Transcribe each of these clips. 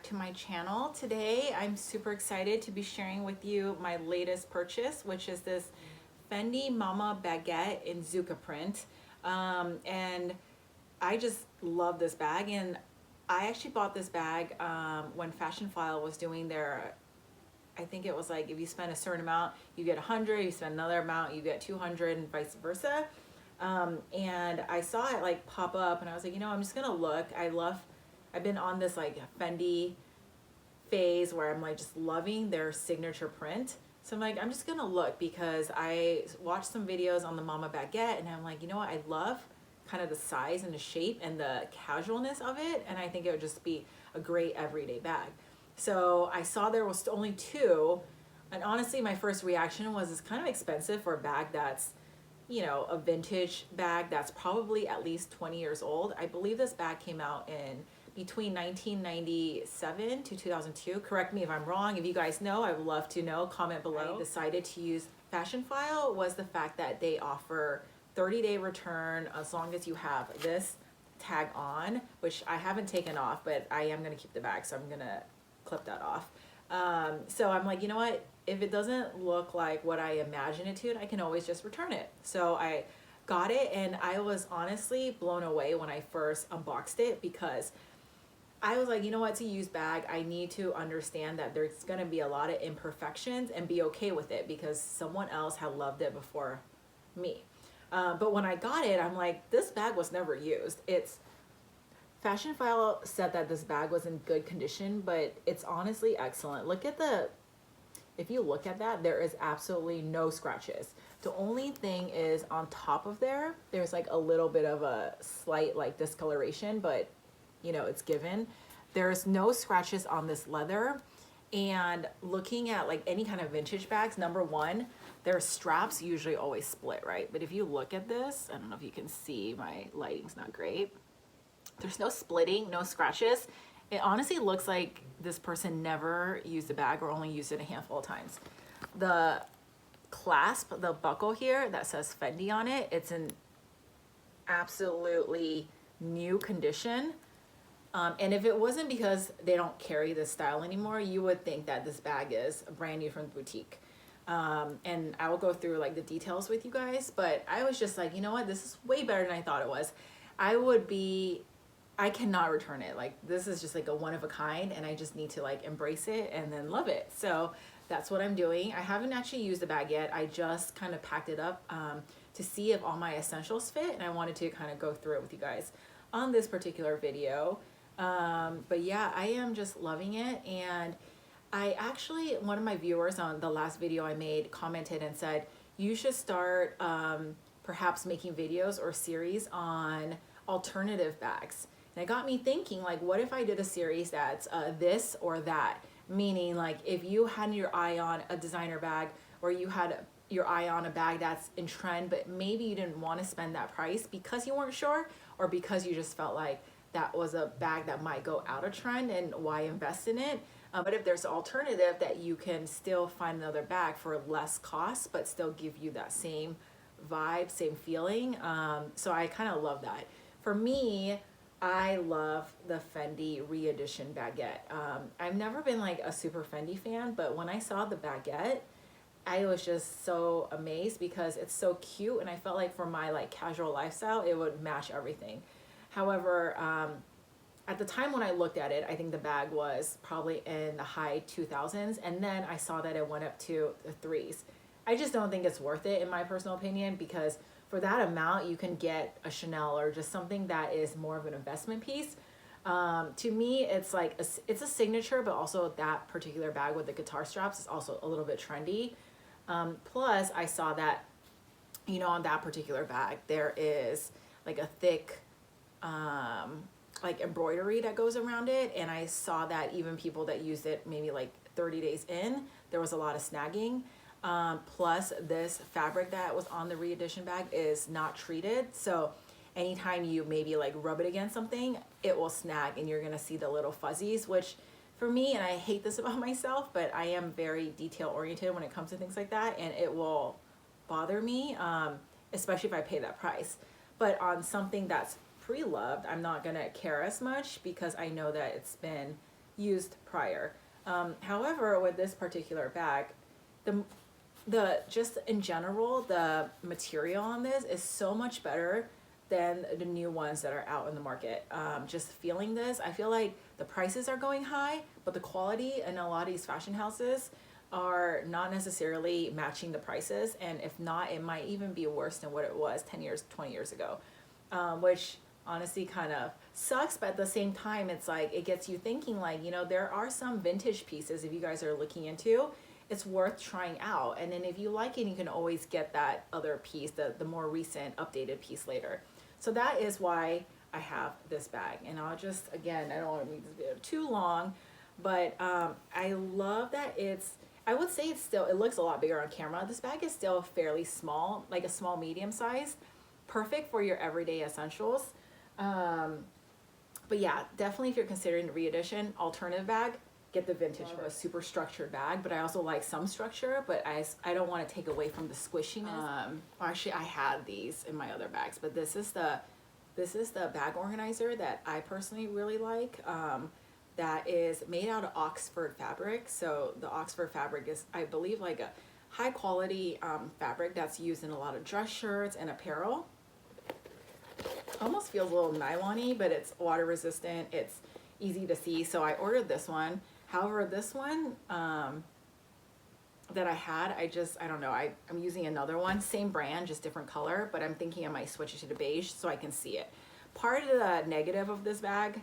to my channel. Today I'm super excited to be sharing with you my latest purchase, which is this Fendi Mama Baguette in Zucca print. And I just love this bag, and I actually bought this bag when Fashion File was doing their, I think it was like if you spend a certain amount you get 100, you spend another amount you get 200, and vice versa. And I saw it like pop up and I was like, I'm just gonna look. I've been on this like Fendi phase where I'm like just loving their signature print. So I'm like, I'm just gonna look because I watched some videos on the Mama Baguette and I'm like, what, I love kind of the size and the shape and the casualness of it, and I think it would just be a great everyday bag. So I saw there was only two, and honestly my first reaction was it's kind of expensive for a bag that's a vintage bag that's probably at least 20 years old. I believe this bag came out in between 1997 to 2002. Correct me if I'm wrong. If you guys know, I would love to know. Comment below. I decided to use Fashion File was the fact that they offer 30-day return as long as you have this tag on, which I haven't taken off, but I am going to keep the bag, so I'm going to clip that off. So I'm like, what? If it doesn't look like what I imagine it to, I can always just return it. So I got it, and I was honestly blown away when I first unboxed it because I was like, it's a used bag. I need to understand that there's going to be a lot of imperfections and be okay with it because someone else had loved it before me. But when I got it, I'm like, this bag was never used. Fashion File said that this bag was in good condition, but it's honestly excellent. If you look at that, there is absolutely no scratches. The only thing is on top of there's like a little bit of a slight like discoloration, but it's given. There's no scratches on this leather. And looking at like any kind of vintage bags, number one, their straps usually always split, right? But if you look at this, I don't know if you can see, my lighting's not great. There's no splitting, no scratches. It honestly looks like this person never used the bag or only used it a handful of times. The clasp, the buckle here that says Fendi on it, it's in absolutely new condition. And if it wasn't because they don't carry this style anymore, you would think that this bag is brand new from the boutique. And I will go through like the details with you guys, but I was just like, what, this is way better than I thought it was. I cannot return it. Like, this is just like a one of a kind, and I just need to like embrace it and then love it. So that's what I'm doing. I haven't actually used the bag yet. I just kind of packed it up to see if all my essentials fit, and I wanted to kind of go through it with you guys on this particular video. But yeah, I am just loving it. And I actually, one of my viewers on the last video I made commented and said, you should start perhaps making videos or series on alternative bags. And it got me thinking, like, what if I did a series that's this or that? Meaning, like, if you had your eye on a designer bag, or you had your eye on a bag that's in trend, but maybe you didn't want to spend that price because you weren't sure, or because you just felt like that was a bag that might go out of trend and why invest in it? But if there's an alternative that you can still find another bag for less cost, but still give you that same vibe, same feeling. So I kind of love that. For me, I love the Fendi re-edition baguette. I've never been like a super Fendi fan, but when I saw the baguette, I was just so amazed because it's so cute, and I felt like for my like casual lifestyle, it would match everything. However, at the time when I looked at it, I think the bag was probably in the high 2000s, and then I saw that it went up to the threes. I just don't think it's worth it in my personal opinion, because for that amount you can get a Chanel or just something that is more of an investment piece. To me, it's like it's a signature, but also that particular bag with the guitar straps is also a little bit trendy. Plus I saw that, on that particular bag, there is like a thick, like embroidery that goes around it. And I saw that even people that used it maybe like 30 days in, there was a lot of snagging. Plus this fabric that was on the re-edition bag is not treated. So anytime you maybe like rub it against something, it will snag and you're gonna see the little fuzzies, which for me, and I hate this about myself, but I am very detail oriented when it comes to things like that, and it will bother me, especially if I pay that price. But on something that's pre-loved, I'm not gonna care as much because I know that it's been used prior. However, with this particular bag, the just in general, the material on this is so much better than the new ones that are out in the market. Just feeling this, I feel like the prices are going high, but the quality in a lot of these fashion houses are not necessarily matching the prices, and if not, it might even be worse than what it was 10 years, 20 years ago, which honestly kind of sucks. But at the same time, it's like it gets you thinking, like, you know, there are some vintage pieces, if you guys are looking into, it's worth trying out. And then if you like it, you can always get that other piece, the more recent updated piece later. So that is why I have this bag. And I'll just, again, I don't want to make this video too long, but I love that I would say it looks a lot bigger on camera. This bag is still fairly small, like a small medium size, perfect for your everyday essentials. But yeah, definitely if you're considering the re-edition alternative bag, get the vintage one. A super structured bag, but I also like some structure, but I don't want to take away from the squishiness. Actually, I had these in my other bags, but this is the bag organizer that I personally really like. That is made out of Oxford fabric. So the Oxford fabric is, I believe, like a high quality fabric that's used in a lot of dress shirts and apparel. Almost feels a little nylon-y, but it's water resistant. It's easy to see. So I ordered this one. However, this one that I had, I don't know, I'm using another one, same brand, just different color, but I'm thinking I might switch it to the beige so I can see it. Part of the negative of this bag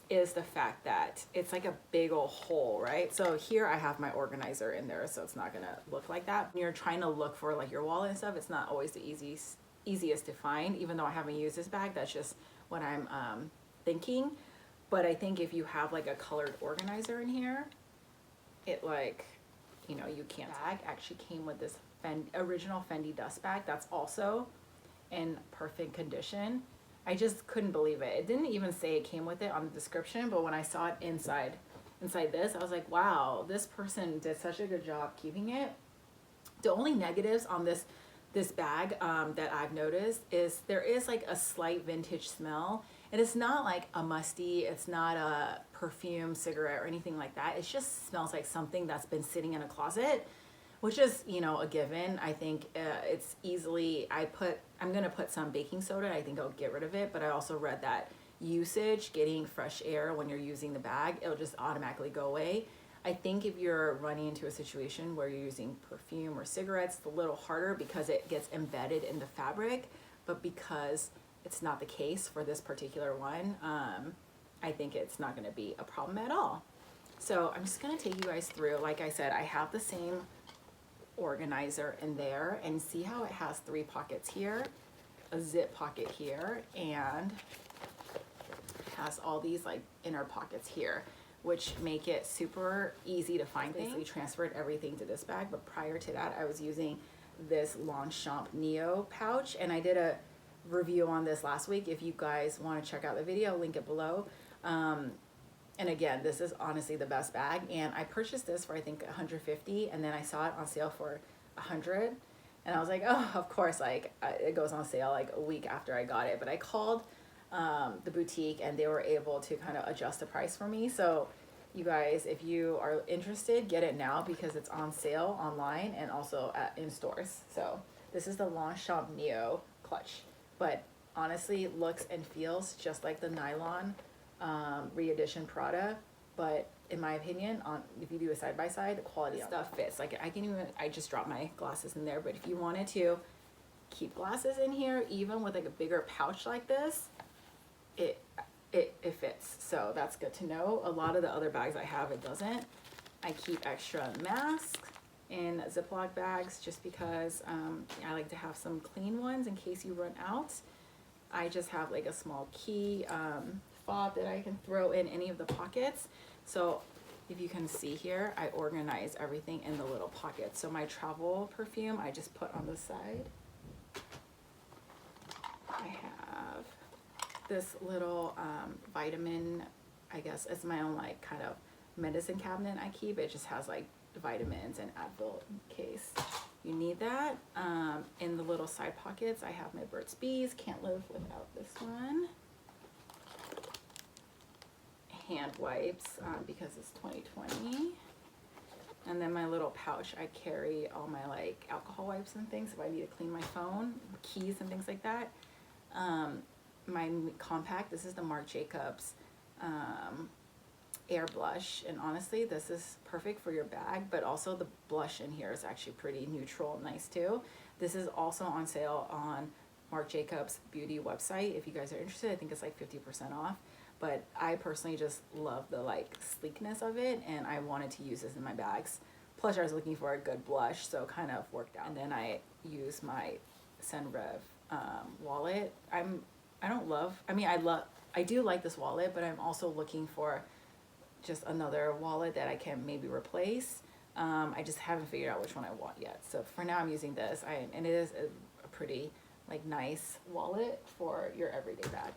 is the fact that it's like a big old hole, right? So here I have my organizer in there, so it's not gonna look like that. When you're trying to look for like your wallet and stuff, it's not always the easiest to find, even though I haven't used this bag. That's just what I'm thinking. But I think if you have like a colored organizer in here, it, like, you know, you can't. Bag actually came with this original Fendi dust bag that's also in perfect condition. I just couldn't believe it. It didn't even say it came with it on the description, but when I saw it inside this, I was like, wow, this person did such a good job keeping it. The only negatives on this bag that I've noticed is there is like a slight vintage smell, and it's not like a musty, it's not a perfume, cigarette, or anything like that. It just smells like something that's been sitting in a closet, which is, you know, a given. I think it's easily, I'm gonna put some baking soda. I think I'll get rid of it, but I also read that getting fresh air when you're using the bag, it'll just automatically go away. I think if you're running into a situation where you're using perfume or cigarettes, it's a little harder because it gets embedded in the fabric, but because it's not the case for this particular one, I think it's not gonna be a problem at all. So I'm just gonna take you guys through. Like I said, I have the same organizer in there, and see how it has 3 pockets here, a zip pocket here, and has all these like inner pockets here, which make it super easy to find things. We transferred everything to this bag, but prior to that, I was using this Longchamp Neo pouch, and I did a review on this last week. If you guys want to check out the video, link it below. And again, this is honestly the best bag, and I purchased this for I think $150, and then I saw it on sale for $100, and I was like, oh, of course, like it goes on sale like a week after I got it. But I called the boutique, and they were able to kind of adjust the price for me. So you guys, if you are interested, get it now because it's on sale online and also in stores. So this is the Longchamp Neo clutch, but honestly looks and feels just like the nylon re-edition Prada, but in my opinion, if you do a side-by-side, the quality of stuff fits. Like I just dropped my glasses in there, but if you wanted to keep glasses in here, even with like a bigger pouch like this, it fits. So that's good to know. A lot of the other bags I have, it doesn't. I keep extra masks in Ziploc bags just because I like to have some clean ones in case you run out. I just have like a small key fob that I can throw in any of the pockets. So if you can see here, I organize everything in the little pockets. So my travel perfume, I just put on the side. I have this little vitamin, I guess it's my own like kind of medicine cabinet I keep. It just has like vitamins and Advil in case you need that. In the little side pockets, I have my Burt's Bees. Can't live without this one. hand wipes because it's 2020. And then my little pouch, I carry all my like alcohol wipes and things if I need to clean my phone, keys and things like that. My compact, this is the Marc Jacobs Air Blush, and honestly this is perfect for your bag, but also the blush in here is actually pretty neutral and nice too. This is also on sale on Marc Jacobs beauty website. If you guys are interested, I think it's like 50% off, but I personally just love the like sleekness of it, and I wanted to use this in my bags. Plus I was looking for a good blush, so kind of worked out. And then I use my Senreve wallet. I do like this wallet, but I'm also looking for just another wallet that I can maybe replace. I just haven't figured out which one I want yet. So for now I'm using this, and it is a pretty like nice wallet for your everyday bag.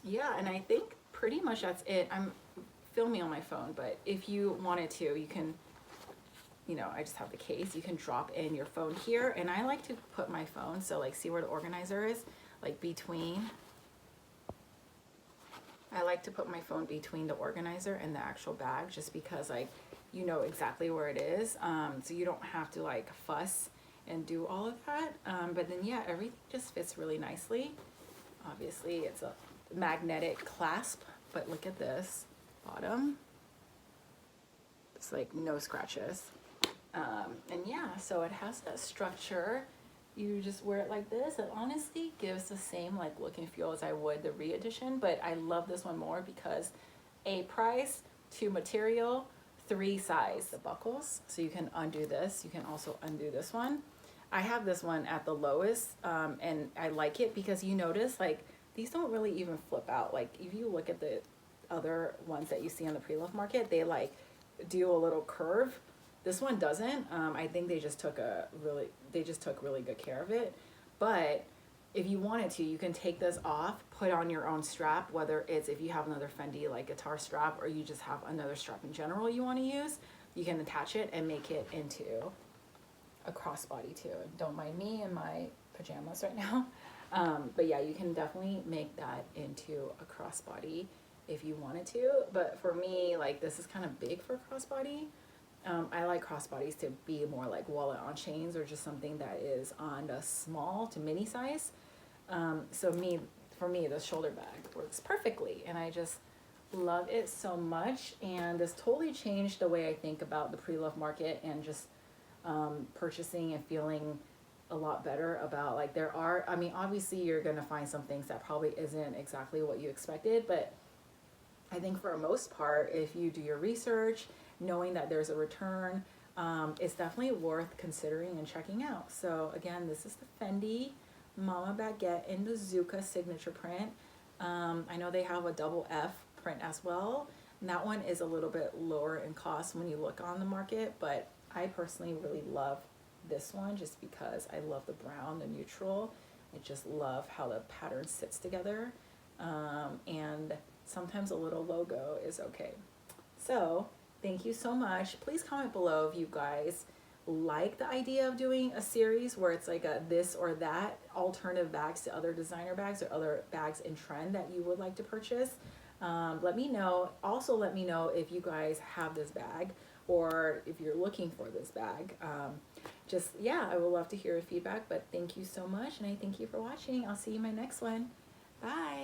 Yeah, and I think pretty much that's it. I'm filming on my phone, but if you wanted to, you can, you know, I just have the case. You can drop in your phone here, and I like to put my phone, so like see where the organizer is, like between. I like to put my phone between the organizer and the actual bag, just because like you know exactly where it is, so you don't have to like fuss and do all of that. But then yeah, everything just fits really nicely. Obviously it's a magnetic clasp, but look at this bottom. It's like no scratches. And yeah, so it has that structure. You just wear it like this. It honestly gives the same like look and feel as I would the re-edition, but I love this one more because A, price, 2, material, 3, size. The buckles, so you can undo this. You can also undo this one. I have this one at the lowest, and I like it because you notice like these don't really even flip out. Like if you look at the other ones that you see on the pre-loved market, they like do a little curve. This one doesn't. I think they just took really good care of it. But if you wanted to, you can take this off, put on your own strap, whether it's if you have another Fendi like guitar strap, or you just have another strap in general you want to use, you can attach it and make it into a crossbody too. And don't mind me in my pajamas right now. But yeah, you can definitely make that into a crossbody if you wanted to. But for me, like this is kind of big for a crossbody. I like crossbodies to be more like wallet on chains, or just something that is on the small to mini size. So for me, the shoulder bag works perfectly, and I just love it so much. And this totally changed the way I think about the pre-loved market, and just purchasing and feeling a lot better about like I mean, obviously you're gonna find some things that probably isn't exactly what you expected, but I think for the most part, if you do your research, knowing that there's a return, it's definitely worth considering and checking out. So again, this is the Fendi Mama Baguette in the Zuka signature print. I know they have a double F print as well, and that one is a little bit lower in cost when you look on the market, but I personally really love this one just because I love the brown, the neutral. I just love how the pattern sits together, and sometimes a little logo is okay. So thank you so much. Please comment below if you guys like the idea of doing a series where it's like a this or that alternative bags to other designer bags, or other bags in trend that you would like to purchase. Let me know. Also let me know if you guys have this bag, or if you're looking for this bag. Just yeah, I would love to hear your feedback. But thank you so much, and I thank you for watching. I'll see you in my next one. Bye.